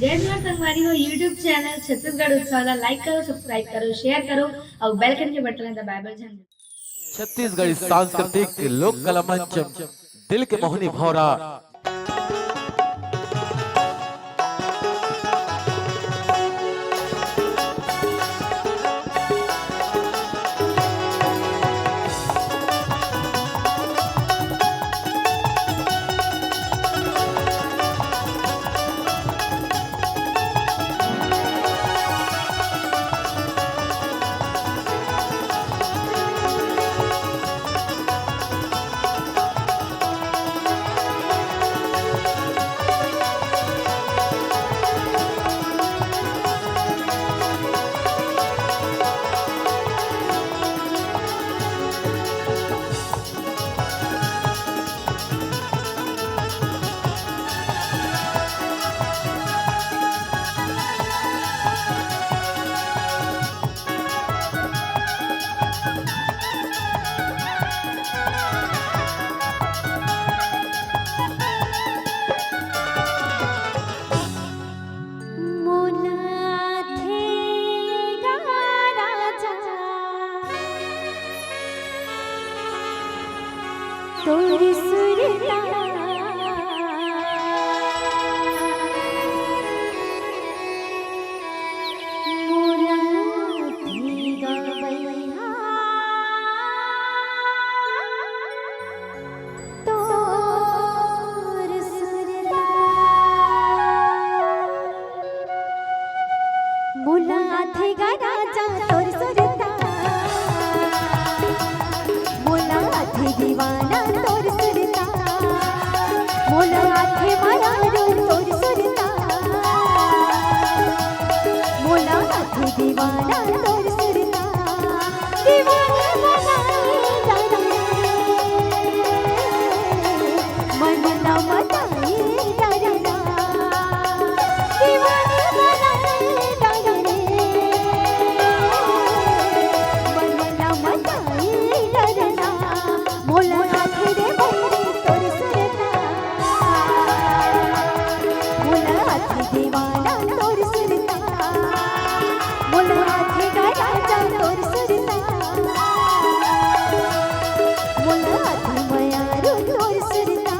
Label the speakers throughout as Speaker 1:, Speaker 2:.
Speaker 1: जय जोहार संगवारी हो यूट्यूब चैनल छत्तीसगढ़ उत्सव लाइक करो सब्सक्राइब करो शेयर करो और बेल घंटे के बटन दबाए बर झन
Speaker 2: छत्तीसगढ़ी सांस्कृतिक लोक कला मंच दिल के मोहनी भौरा
Speaker 3: तोरी सुरता मोला धीगा बलिहा तोर सुरता मोला धीगा राजा तोर सुरता मोला धी दीवाना तोर सुरता मोला आथे माया तोर सुरता मोला आथे दीवाना तोर सुरता दीवाना बनाए जाना मन ना मताए जाना दीवाना बनाए जाना मन ना मताए जाना मोला आथे दे बंदे तोर सुरता मोला आथे दीवाना तोर सुरता मोला आथे का राजा तोर सुरता मोला आथे मयारू तोर सुरता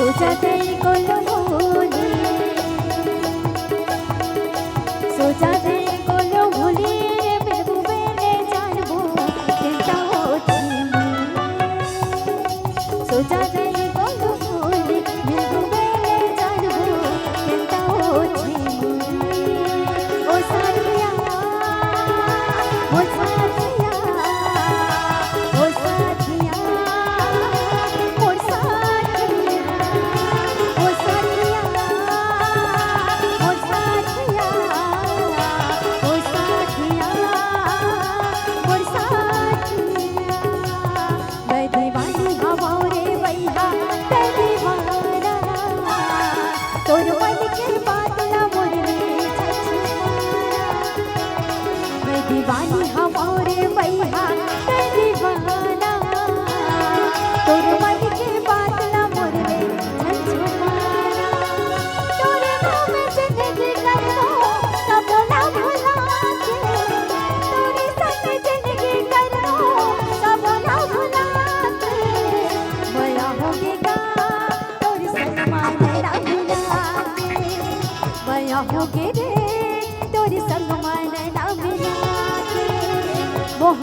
Speaker 3: सोचा तेरे कोलो भूली सोचा तेरे कोलो भूली रे महबूबे ने जानबू चिंता होती सोचा तेरे कोलो भूली महबूबे ने जानबू चिंता होती ओ साथिया ओ साथिया ओ साथिया ओ साथिया ओ साथिया ओ साथिया ओ साथिया ओ साथिया मैं दीवानी हवाओं रे भैया मैं दीवाना तोर मन के बादला मोरे मैं दीवानी हवाओं रे भैया मैं दीवाना तोर मन के बादला मोरे छछमाना तोरे नाम जिंदगी कर दो सब ना भुला के तोरे संग जिंदगी कर दो सब ना भुला के बड़ा होगेगा तोरे संग मानेरा मिला के बड़ा होगे रे तोरे संग मानेरा मिला के मोह